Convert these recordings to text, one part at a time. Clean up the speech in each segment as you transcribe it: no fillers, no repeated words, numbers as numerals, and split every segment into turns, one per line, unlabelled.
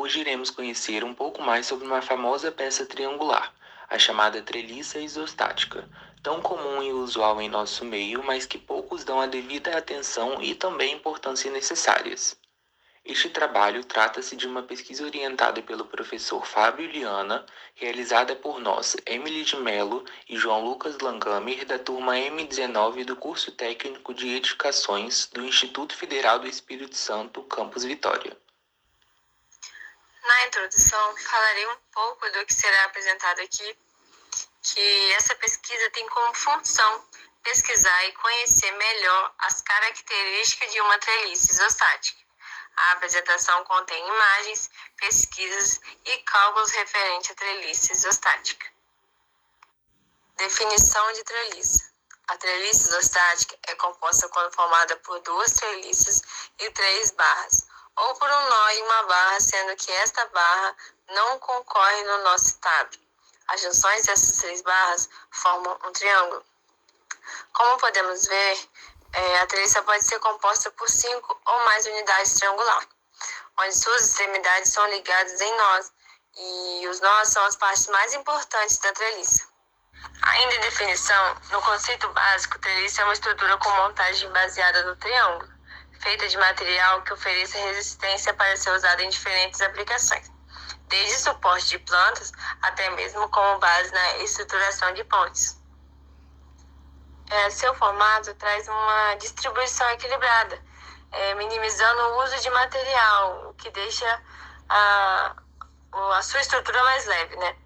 Hoje iremos conhecer um pouco mais sobre uma famosa peça triangular, a chamada treliça isostática, tão comum e usual em nosso meio, mas que poucos dão a devida atenção e também importância necessárias. Este trabalho trata-se de uma pesquisa orientada pelo professor Fábio Liana, realizada por nós, Emily de Mello e João Lucas Langamer, da turma M19 do curso técnico de Edificações do Instituto Federal do Espírito Santo, Campus Vitória.
Na introdução, falarei um pouco do que será apresentado aqui, que essa pesquisa tem como função pesquisar e conhecer melhor as características de uma treliça isostática. A apresentação contém imagens, pesquisas e cálculos referentes à treliça isostática. Definição de treliça. A treliça isostática é composta quando formada por duas treliças e três barras, ou por um nó e uma barra, sendo que esta barra não concorre no nó citado. As junções dessas três barras formam um triângulo. Como podemos ver, a treliça pode ser composta por 5 ou mais unidades triangulares, onde suas extremidades são ligadas em nós, e os nós são as partes mais importantes da treliça. Ainda em definição, no conceito básico, treliça é uma estrutura com montagem baseada no triângulo, feita de material que ofereça resistência para ser usada em diferentes aplicações, desde suporte de plantas até mesmo como base na estruturação de pontes. Seu formato traz uma distribuição equilibrada, minimizando o uso de material, o que deixa a sua estrutura mais leve, né?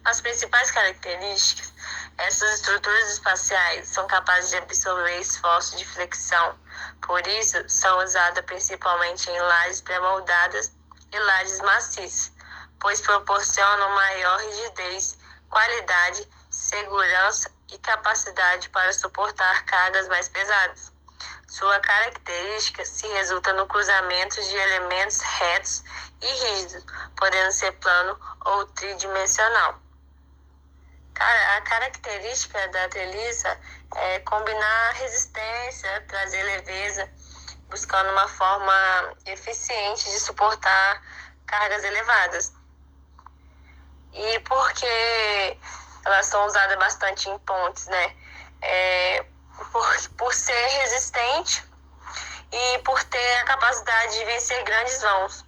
As principais características, essas estruturas espaciais são capazes de absorver esforços de flexão, por isso são usadas principalmente em lajes pré-moldadas e lajes maciças, pois proporcionam maior rigidez, qualidade, segurança e capacidade para suportar cargas mais pesadas. Sua característica se resulta no cruzamento de elementos retos e rígidos, podendo ser plano ou tridimensional. A característica da treliça é combinar resistência, trazer leveza, buscando uma forma eficiente de suportar cargas elevadas. E porque elas são usadas bastante em pontes, né? Por ser resistente e por ter a capacidade de vencer grandes vãos.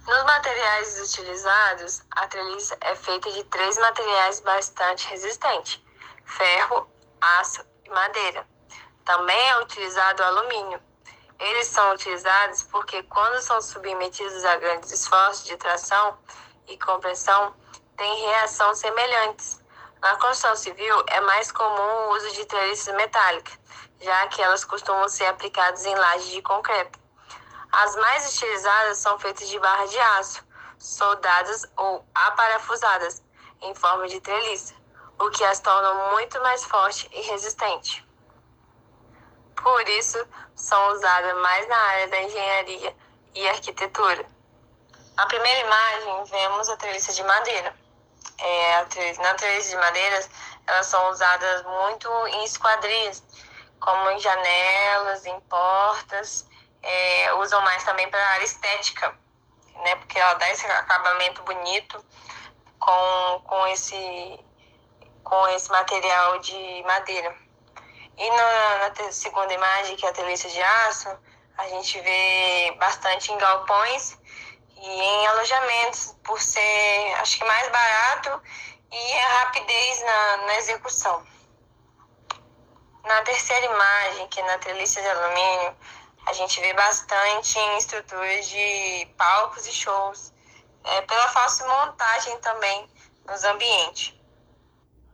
Nos materiais utilizados, a treliça é feita de 3 materiais bastante resistentes: ferro, aço e madeira. Também é utilizado o alumínio. Eles são utilizados porque, quando são submetidos a grandes esforços de tração e compressão, têm reação semelhantes. Na construção civil, é mais comum o uso de treliças metálicas, já que elas costumam ser aplicadas em lajes de concreto. As mais utilizadas são feitas de barras de aço, soldadas ou aparafusadas, em forma de treliça, o que as torna muito mais fortes e resistentes. Por isso, são usadas mais na área da engenharia e arquitetura. Na primeira imagem, vemos a treliça de madeira. Na treliça de madeira, elas são usadas muito em esquadrias, como em janelas, em portas. Usam mais também para a área estética, né? Porque ela dá esse acabamento bonito com esse material de madeira. E na segunda imagem, que é a treliça de aço, a gente vê bastante em galpões e em alojamentos, por ser, acho que, mais barato e a rapidez na execução. Na terceira imagem, que é na treliça de alumínio, a gente vê bastante em estruturas de palcos e shows, pela fácil montagem também nos ambientes.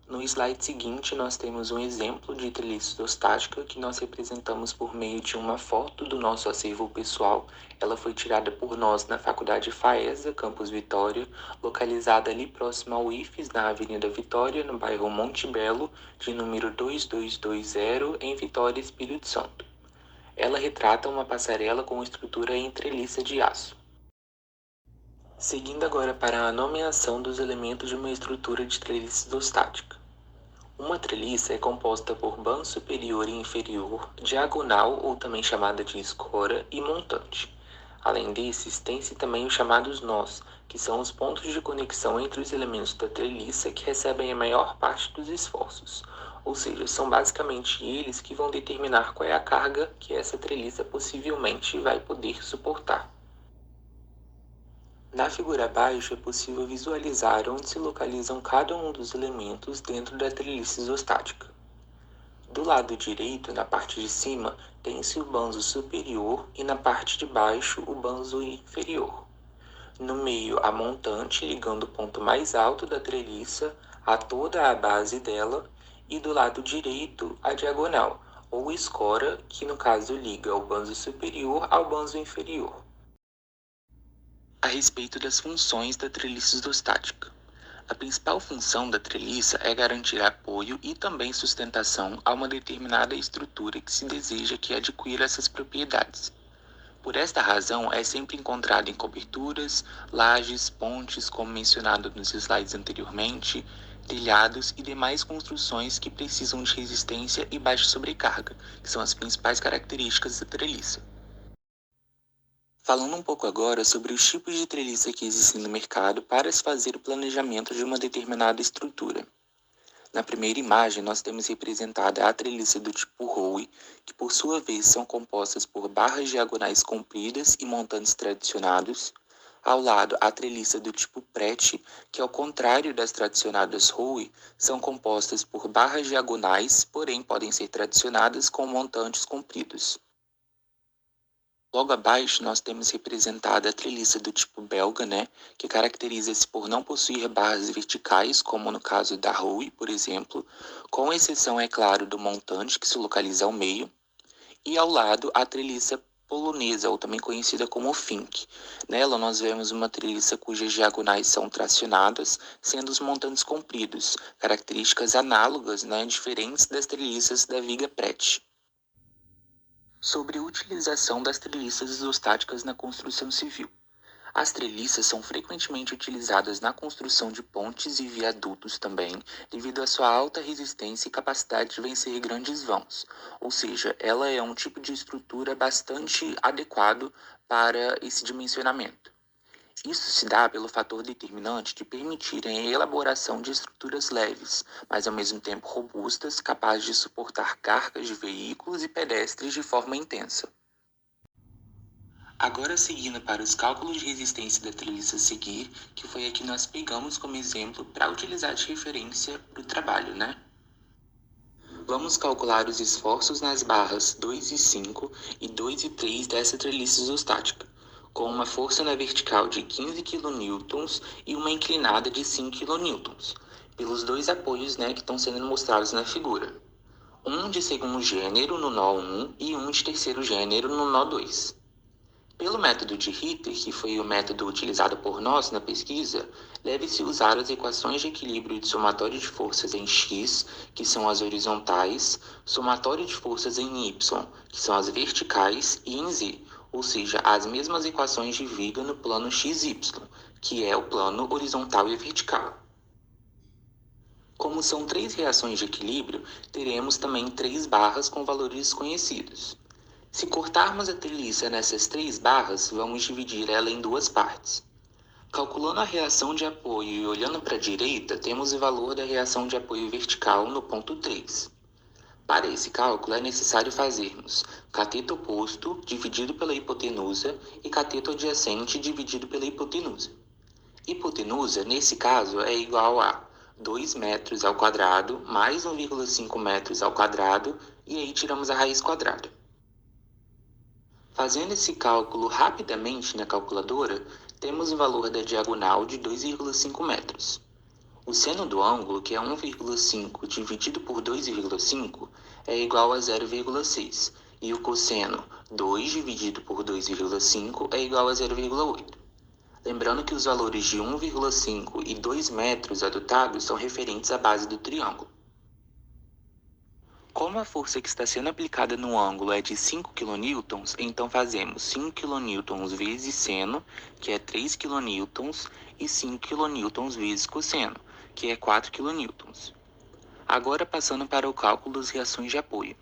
No slide seguinte, nós temos um exemplo de treliça isostática que nós representamos por meio de uma foto do nosso acervo pessoal. Ela foi tirada por nós na Faculdade FAESA, Campus Vitória, localizada ali próximo ao IFES, na Avenida Vitória, no bairro Monte Belo, de número 2220, em Vitória, Espírito Santo. Ela retrata uma passarela com estrutura em treliça de aço. Seguindo agora para a nomeação dos elementos de uma estrutura de treliça isostática. Uma treliça é composta por bando superior e inferior, diagonal ou também chamada de escora e montante. Além desses, tem-se também os chamados nós, que são os pontos de conexão entre os elementos da treliça que recebem a maior parte dos esforços, ou seja, são basicamente eles que vão determinar qual é a carga que essa treliça possivelmente vai poder suportar. Na figura abaixo é possível visualizar onde se localizam cada um dos elementos dentro da treliça isostática. Do lado direito, na parte de cima, tem-se o banzo superior e na parte de baixo o banzo inferior. No meio, a montante ligando o ponto mais alto da treliça a toda a base dela e do lado direito a diagonal, ou escora, que no caso liga o banzo superior ao banzo inferior. A respeito das funções da treliça isostática. A principal função da treliça é garantir apoio e também sustentação a uma determinada estrutura que se deseja que adquira essas propriedades. Por esta razão, é sempre encontrada em coberturas, lajes, pontes, como mencionado nos slides anteriormente, telhados e demais construções que precisam de resistência e baixa sobrecarga, que são as principais características da treliça. Falando um pouco agora sobre os tipos de treliça que existem no mercado para se fazer o planejamento de uma determinada estrutura. Na primeira imagem, nós temos representada a treliça do tipo Howe, que por sua vez são compostas por barras diagonais compridas e montantes tradicionados. Ao lado, a treliça do tipo Pratt, que ao contrário das tradicionadas Howe, são compostas por barras diagonais, porém podem ser tradicionadas com montantes compridos. Logo abaixo, nós temos representada a treliça do tipo belga, que caracteriza-se por não possuir barras verticais, como no caso da Howe, por exemplo, com exceção, é claro, do montante, que se localiza ao meio, e ao lado a treliça polonesa, ou também conhecida como Fink. Nela, nós vemos uma treliça cujas diagonais são tracionadas, sendo os montantes compridos, características análogas, diferentes das treliças da viga Pratt. Sobre a utilização das treliças isostáticas na construção civil. As treliças são frequentemente utilizadas na construção de pontes e viadutos também, devido à sua alta resistência e capacidade de vencer grandes vãos, ou seja, ela é um tipo de estrutura bastante adequado para esse dimensionamento. Isso se dá pelo fator determinante de permitirem a elaboração de estruturas leves, mas ao mesmo tempo robustas, capazes de suportar cargas de veículos e pedestres de forma intensa. Agora seguindo para os cálculos de resistência da treliça a seguir, que foi a que nós pegamos como exemplo para utilizar de referência para o trabalho, Vamos calcular os esforços nas barras 2 e 5 e 2 e 3 dessa treliça isostática, com uma força na vertical de 15 kN e uma inclinada de 5 kN, pelos dois apoios que estão sendo mostrados na figura. Um de segundo gênero no nó 1 e um de terceiro gênero no nó 2. Pelo método de Ritter, que foi o método utilizado por nós na pesquisa, deve-se usar as equações de equilíbrio de somatório de forças em x, que são as horizontais, somatório de forças em y, que são as verticais, e em z, ou seja, as mesmas equações de viga no plano xy, que é o plano horizontal e vertical. Como são 3 reações de equilíbrio, teremos também 3 barras com valores desconhecidos. Se cortarmos a treliça nessas 3 barras, vamos dividir ela em 2 partes. Calculando a reação de apoio e olhando para a direita, temos o valor da reação de apoio vertical no ponto 3. Para esse cálculo, é necessário fazermos cateto oposto dividido pela hipotenusa e cateto adjacente dividido pela hipotenusa. Hipotenusa, nesse caso, é igual a 2 metros ao quadrado mais 1,5 metros ao quadrado, e aí tiramos a raiz quadrada. Fazendo esse cálculo rapidamente na calculadora, temos o valor da diagonal de 2,5 metros. O seno do ângulo, que é 1,5 dividido por 2,5, é igual a 0,6, e o cosseno 2 dividido por 2,5 é igual a 0,8. Lembrando que os valores de 1,5 e 2 metros adotados são referentes à base do triângulo. Como a força que está sendo aplicada no ângulo é de 5 kN, então fazemos 5 kN vezes seno, que é 3 kN, e 5 kN vezes cosseno, que é 4 kN. Agora passando para o cálculo das reações de apoio.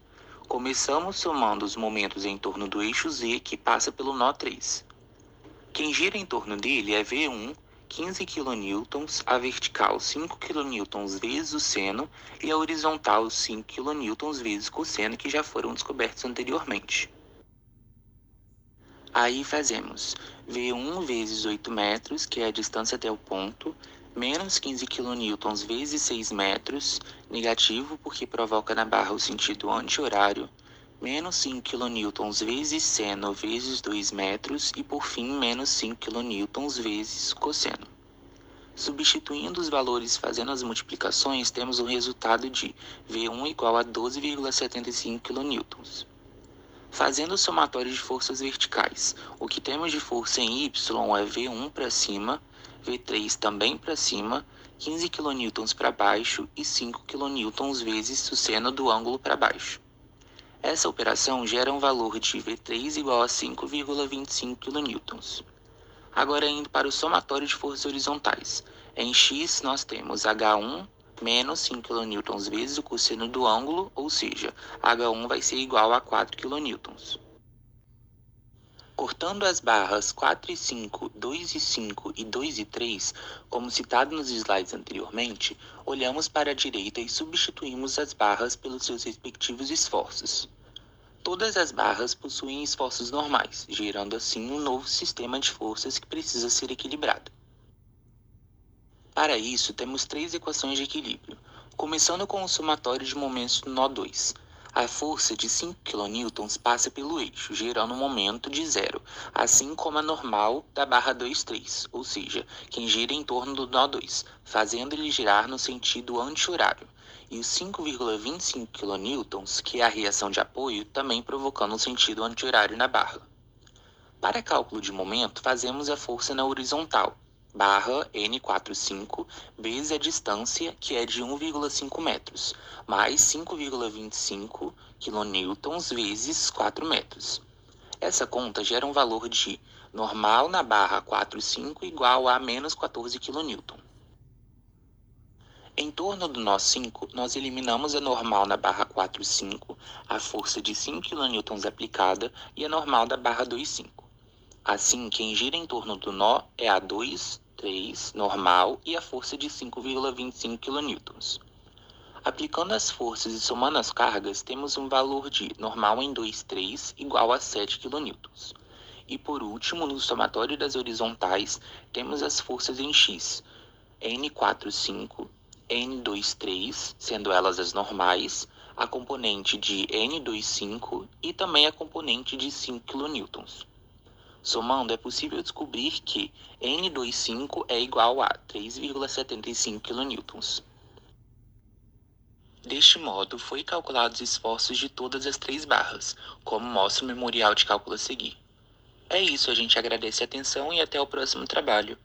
Começamos somando os momentos em torno do eixo Z, que passa pelo nó 3. Quem gira em torno dele é V1, 15 kN, a vertical 5 kN vezes o seno e a horizontal 5 kN vezes cosseno, que já foram descobertos anteriormente. Aí fazemos V1 vezes 8 metros, que é a distância até o ponto, menos 15 kN vezes 6 metros, negativo porque provoca na barra o sentido anti-horário, menos 5 kN vezes seno vezes 2 metros e, por fim, menos 5 kN vezes cosseno. Substituindo os valores fazendo as multiplicações, temos o resultado de V1 igual a 12,75 kN. Fazendo o somatório de forças verticais, o que temos de força em Y é V1 para cima, V3 também para cima, 15 kN para baixo e 5 kN vezes o seno do ângulo para baixo. Essa operação gera um valor de V3 igual a 5,25 kN. Agora indo para o somatório de forças horizontais. Em X nós temos H1 menos 5 kN vezes o cosseno do ângulo, ou seja, H1 vai ser igual a 4 kN. Cortando as barras 4 e 5, 2 e 5 e 2 e 3, como citado nos slides anteriormente, olhamos para a direita e substituímos as barras pelos seus respectivos esforços. Todas as barras possuem esforços normais, gerando assim um novo sistema de forças que precisa ser equilibrado. Para isso, temos três equações de equilíbrio, começando com o somatório de momentos do nó 2. A força de 5 kN passa pelo eixo, gerando um momento de zero, assim como a normal da barra 2,3, ou seja, quem gira em torno do nó 2, fazendo ele girar no sentido anti-horário, e os 5,25 kN, que é a reação de apoio, também provocando um sentido anti-horário na barra. Para cálculo de momento, fazemos a força na horizontal, barra N45, vezes a distância, que é de 1,5 metros, mais 5,25 kN vezes 4 metros. Essa conta gera um valor de normal na barra 4,5 igual a menos 14 kN. Em torno do nó 5, nós eliminamos a normal na barra 4,5, a força de 5 kN aplicada e a normal da barra 2,5. Assim, quem gira em torno do nó é a 2, 3, normal e a força de 5,25 kN. Aplicando as forças e somando as cargas, temos um valor de normal em 2, 3 igual a 7 kN. E por último, no somatório das horizontais, temos as forças em X, N45, N23, sendo elas as normais, a componente de N25 e também a componente de 5 kN. Somando, é possível descobrir que N25 é igual a 3,75 kN. Deste modo, foi calculado os esforços de todas as três barras, como mostra o memorial de cálculo a seguir. É isso, a gente agradece a atenção e até o próximo trabalho.